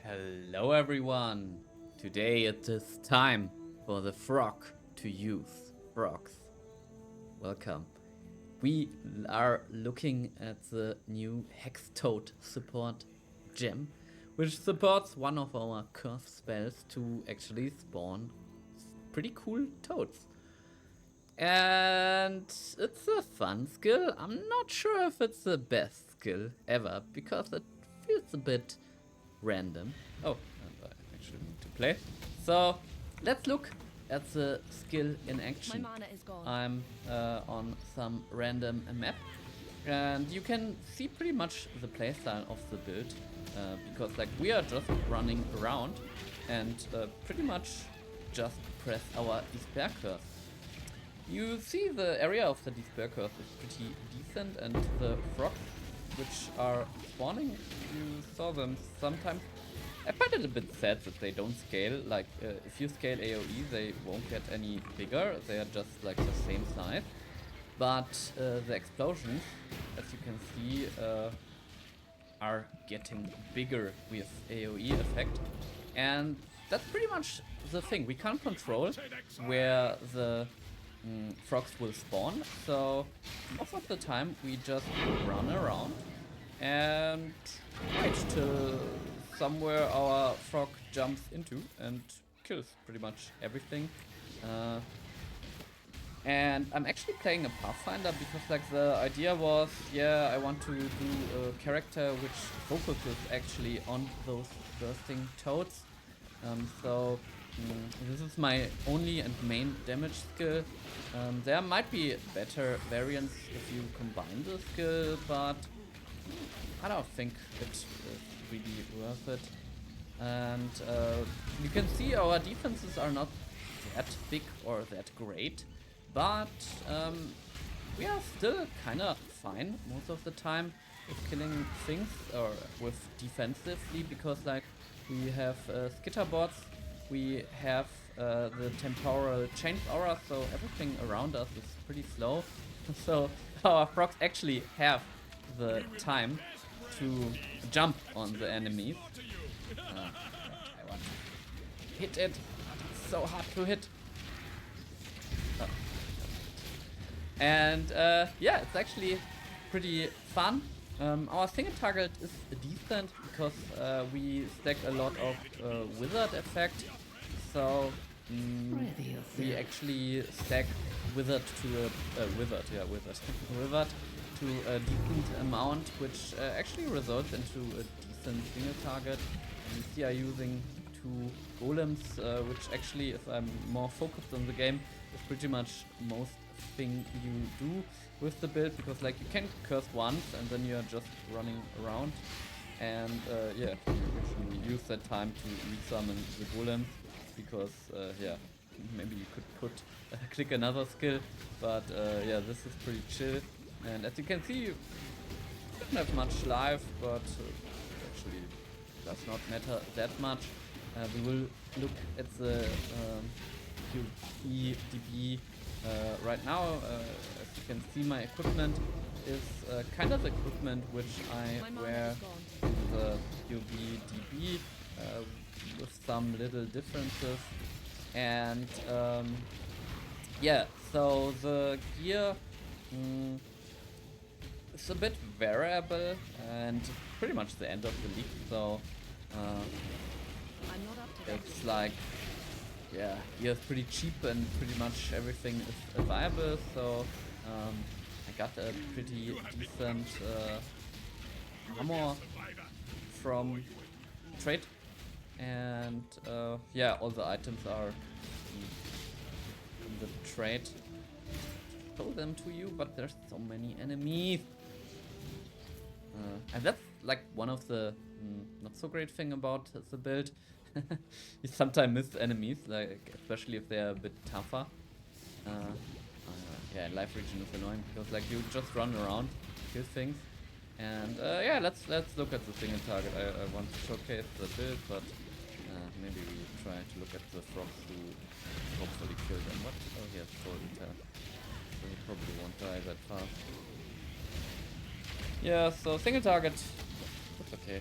Hello everyone! Today it is time for the frog to use frogs. Welcome. We are looking at the new Hextoad Support gem, which supports one of our curve spells to actually spawn pretty cool toads. And it's a fun skill. I'm not sure if it's the best skill ever, because it feels a bit random. Oh, and I actually need to play. So let's look at the skill in action. My mana is gone. I'm on some random map, and you can see pretty much the playstyle of the build, because like we are just running around and pretty much just press our despair curse. You see the area of the despair curse is pretty decent, and the frogs which are spawning, you saw them sometimes. I find it a bit sad that they don't scale. Like if you scale AoE, they won't get any bigger. They are just like the same size. But the explosions, as you can see, are getting bigger with AoE effect. And that's pretty much the thing. We can't control where the frogs will spawn, so most of the time we just run around and wait till somewhere our frog jumps into and kills pretty much everything. And I'm actually playing a Pathfinder because like the idea was, yeah, I want to do a character which focuses actually on those bursting toads. This is my only and main damage skill. There might be better variants if you combine the skill, but I don't think it's really worth it. And you can see our defenses are not that big or that great, but we are still kind of fine most of the time with killing things or with defensively, because like we have skitterbots, we have the temporal change aura, so everything around us is pretty slow. So our frogs actually have the time to jump on the enemies. I want to hit it. It's so hard to hit. Oh. And yeah, it's actually pretty fun. Our single target is decent because we stack a lot of wizard effect. So we actually stack wizard to a wizard to a decent amount, which actually results into a decent single target. And you see, I'm using 2 golems, which actually, if I'm more focused on the game, is pretty much most thing you do with the build, because like you can curse once and then you're just running around, and yeah, you actually use that time to resummon the golems, because yeah, maybe you could click another skill, but yeah, this is pretty chill. And as you can see, you don't have much life, but actually does not matter that much. We will look at the QEDB right now. As you can see, my equipment is kind of the equipment which I wear in the QEDB, with some little differences. And yeah, so the gear it's a bit variable, and pretty much the end of the league, so it's like, yeah, gear is pretty cheap and pretty much everything is viable, so I got a pretty decent armor from trade, and yeah, all the items are in the trade. Show them to you, but there's so many enemies. And that's like one of the not so great thing about the build. You sometimes miss enemies, like especially if they're a bit tougher. Yeah, life region is annoying because like you just run around, kill things, and yeah, let's look at the single target. I want to showcase the build, but maybe we try to look at the frogs to hopefully kill them. What? Oh, he has full intel. So he probably won't die that fast. Yeah, so single target. That's okay.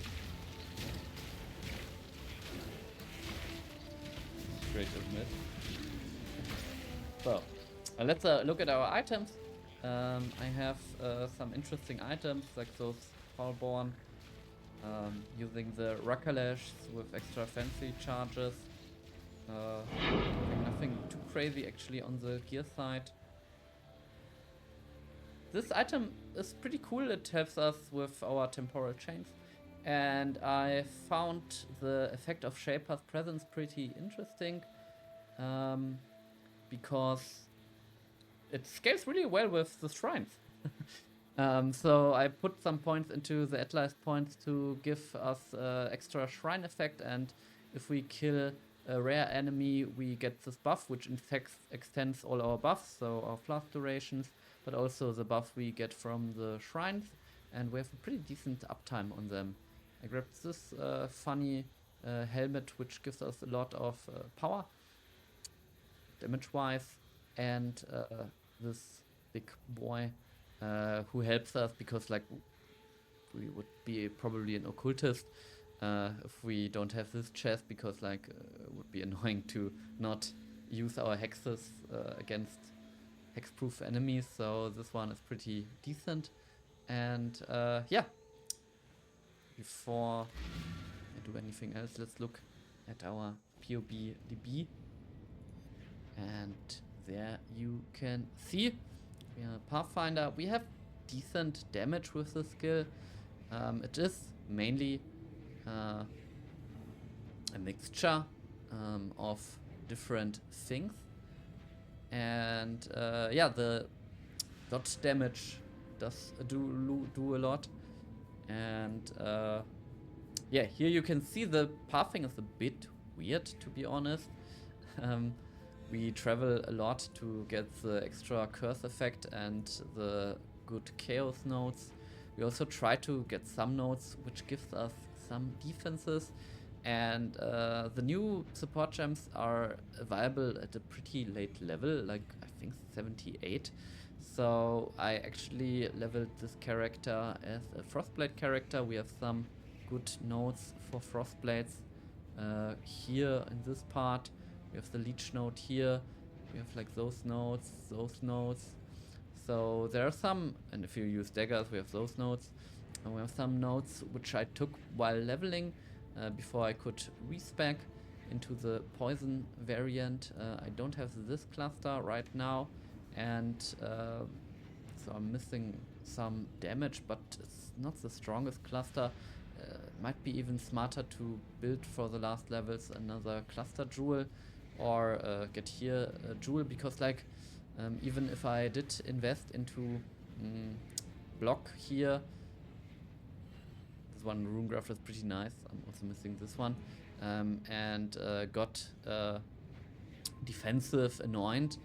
great, isn't it? So, let's look at our items. I have some interesting items like those Fallborn, using the Rakalash with extra fancy charges. Nothing too crazy actually on the gear side. This item is pretty cool. It helps us with our temporal chains. And I found the effect of Shaper's presence pretty interesting, because it scales really well with the shrines. So I put some points into the Atlas points to give us extra shrine effect, and if we kill a rare enemy, we get this buff, which in fact extends all our buffs, so our flask durations, but also the buff we get from the shrines, and we have a pretty decent uptime on them. I grabbed this funny helmet, which gives us a lot of power, damage-wise, and this big boy who helps us because, like, we would be probably an occultist if we don't have this chest, because, like, it would be annoying to not use our hexes against hexproof enemies. So this one is pretty decent, and yeah. Before I do anything else, let's look at our POB DB. And there you can see we are Pathfinder. We have decent damage with the skill. It is mainly a mixture of different things. And yeah, the dot damage does do a lot. And yeah, here you can see the pathing is a bit weird, to be honest. We travel a lot to get the extra curse effect and the good chaos nodes. We also try to get some nodes which gives us some defenses, and the new support gems are available at a pretty late level, like I think 78. So I actually leveled this character as a Frostblade character. We have some good nodes for Frostblades here in this part. We have the Leech node here. We have like those nodes. So there are some, and if you use daggers, we have those nodes. And we have some nodes which I took while leveling before I could respec into the poison variant. I don't have this cluster right now, and so I'm missing some damage, but it's not the strongest cluster. Might be even smarter to build for the last levels another cluster jewel, or get here a jewel, because like even if I did invest into block here, this one rune graph is pretty nice. I'm also missing this one, and got defensive anoint.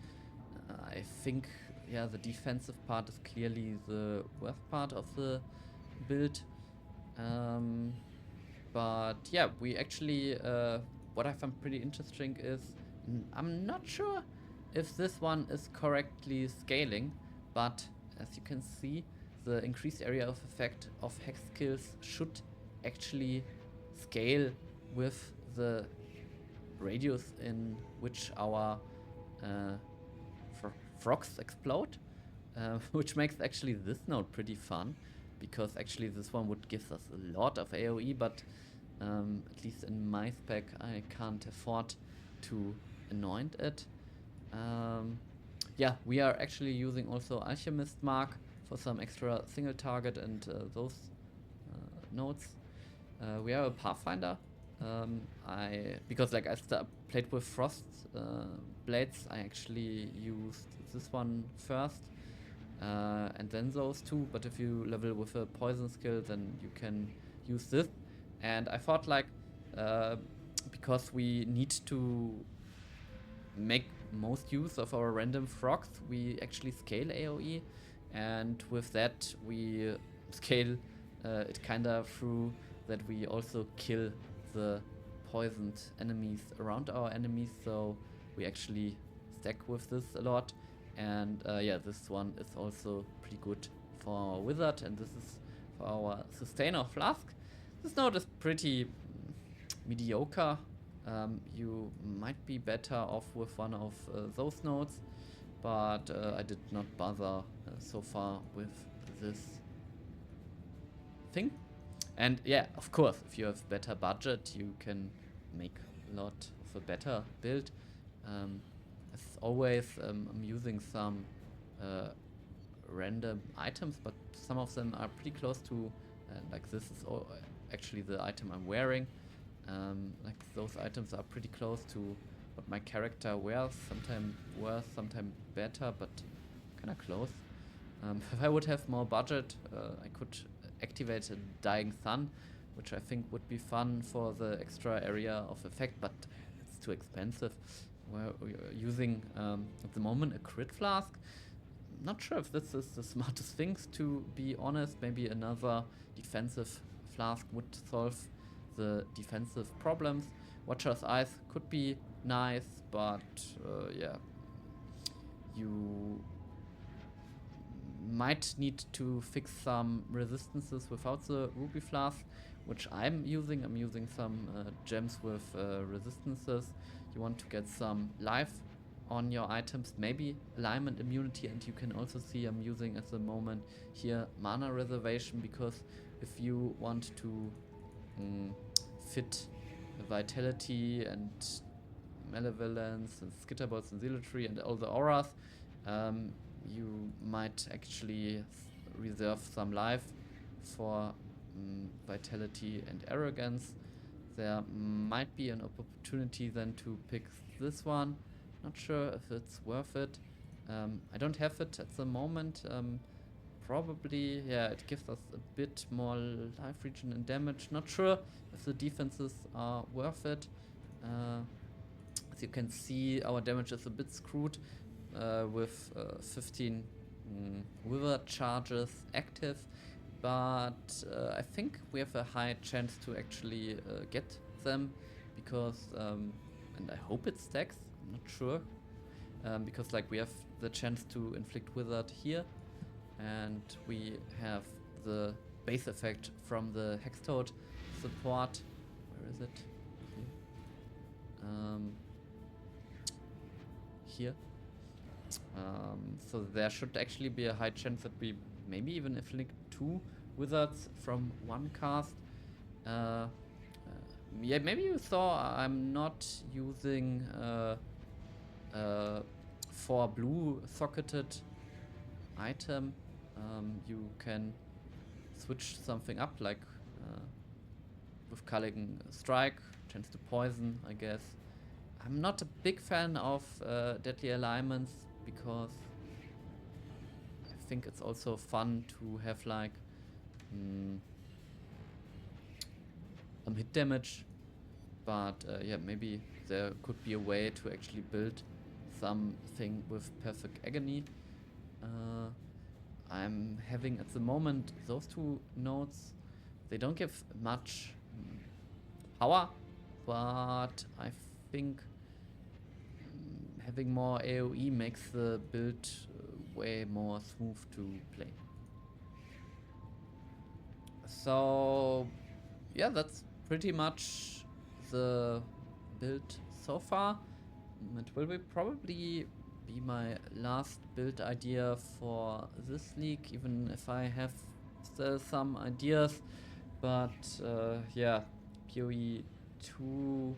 I think, yeah, the defensive part is clearly the worst part of the build. But yeah, we actually, what I found pretty interesting is, I'm not sure if this one is correctly scaling, but as you can see, the increased area of effect of hex skills should actually scale with the radius in which our frogs explode, which makes actually this node pretty fun, because actually this one would give us a lot of AoE, but at least in my spec I can't afford to anoint it. Yeah, we are actually using also Alchemist Mark for some extra single target and those nodes. We are a Pathfinder. Because like I played with Frost blades, I actually used this one first, and then those two. But if you level with a poison skill, then you can use this. And I thought, like, because we need to make most use of our random frogs, we actually scale AoE, and with that we scale it kinda through that we also kill the poisoned enemies around our enemies, so we actually stack with this a lot. And yeah, this one is also pretty good for our wizard, and this is for our sustainer flask. This node is pretty mediocre. you might be better off with one of those nodes, but I did not bother so far with this thing. And yeah, of course, if you have better budget, you can make a lot of a better build. As always, I'm using some random items, but some of them are pretty close to, like this is actually the item I'm wearing. Like those items are pretty close to what my character wears, sometimes worse, sometimes better, but kind of close. If I would have more budget, I could activate a Dying Sun, which I think would be fun for the extra area of effect, but it's too expensive. We're using at the moment a crit flask. Not sure if this is the smartest thing, to be honest. Maybe another defensive flask would solve the defensive problems. Watcher's Eyes could be nice, but yeah, you might need to fix some resistances without the Ruby Flask, which I'm using. I'm using some gems with resistances. You want to get some life on your items, maybe alignment immunity, and you can also see I'm using at the moment here mana reservation, because if you want to fit vitality and malevolence and skitterbolts and zealotry and all the auras, you might actually reserve some life for vitality and arrogance. There might be an opportunity then to pick this one. Not sure if it's worth it. I don't have it at the moment. Probably, yeah, it gives us a bit more life regen and damage. Not sure if the defenses are worth it. As you can see, our damage is a bit screwed with 15 wither charges active, but I think we have a high chance to actually get them, because, and I hope it stacks, I'm not sure, because like we have the chance to inflict wizard here, and we have the base effect from the Hextoad Support. Where is it? Here. So there should actually be a high chance that we maybe even inflict 2 wizards from one cast. Yeah, maybe you saw I'm not using 4 blue socketed item. You can switch something up, like with Culligan Strike, chance to poison, I guess. I'm not a big fan of deadly alignments, because I think it's also fun to have like hit damage, but yeah, maybe there could be a way to actually build something with Perfect Agony. I'm having at the moment those 2 nodes. They don't give much power, but I think having more AoE makes the build way more smooth to play. So yeah, that's pretty much the build so far. It will probably be my last build idea for this league, even if I have still some ideas. But yeah, PoE 2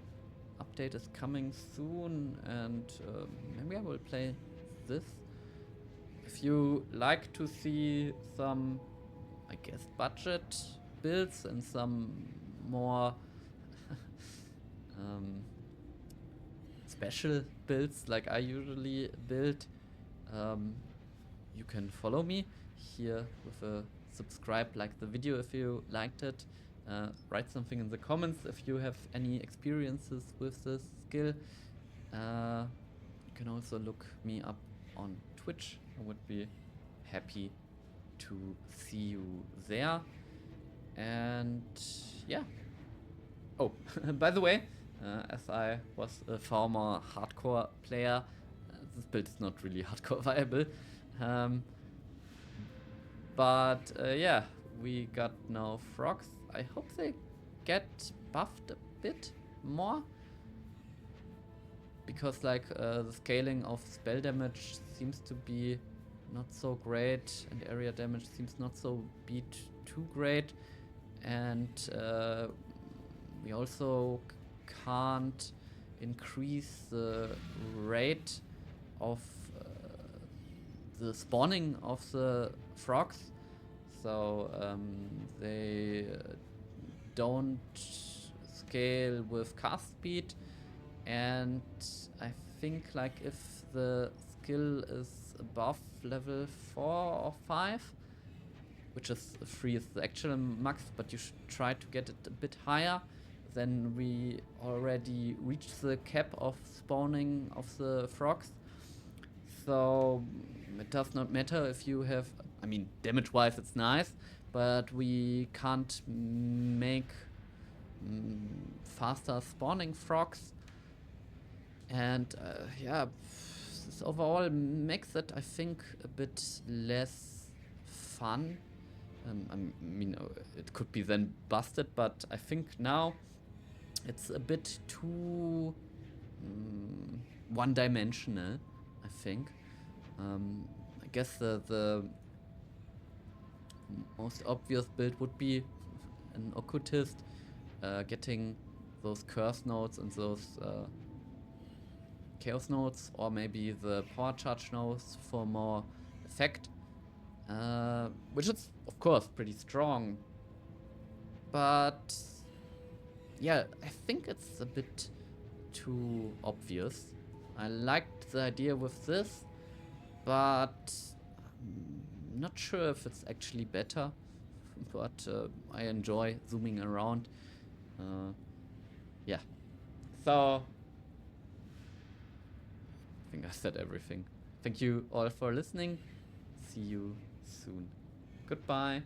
update is coming soon, and maybe I will play this. If you like to see some, I guess, budget builds and some more special builds like I usually build, you can follow me here with a subscribe, like the video if you liked it. Write something in the comments if you have any experiences with this skill. You can also look me up on Twitch. I would be happy to see you there. And yeah. Oh, by the way, as I was a former hardcore player, this build is not really hardcore viable. But yeah, we got now frogs. I hope they get buffed a bit more. because like the scaling of spell damage seems to be not so great, and area damage seems not so be too great, and we also can't increase the rate of the spawning of the frogs, so they don't scale with cast speed. And I think like if the skill is above level 4 or 5, which is 3 is the actual max, but you should try to get it a bit higher, then we already reached the cap of spawning of the frogs. So it does not matter if you have, I mean, damage wise it's nice, but we can't make faster spawning frogs. And yeah, this overall makes it, I think, a bit less fun. I mean, it could be then busted, but I think now it's a bit too one-dimensional, I think. I guess the most obvious build would be an occultist getting those curse nodes and those chaos nodes, or maybe the power charge nodes for more effect, which is of course pretty strong, but yeah, I think it's a bit too obvious. I liked the idea with this, but I'm not sure if it's actually better, but I enjoy zooming around. Yeah, so I think I said everything. Thank you all for listening. See you soon. Goodbye.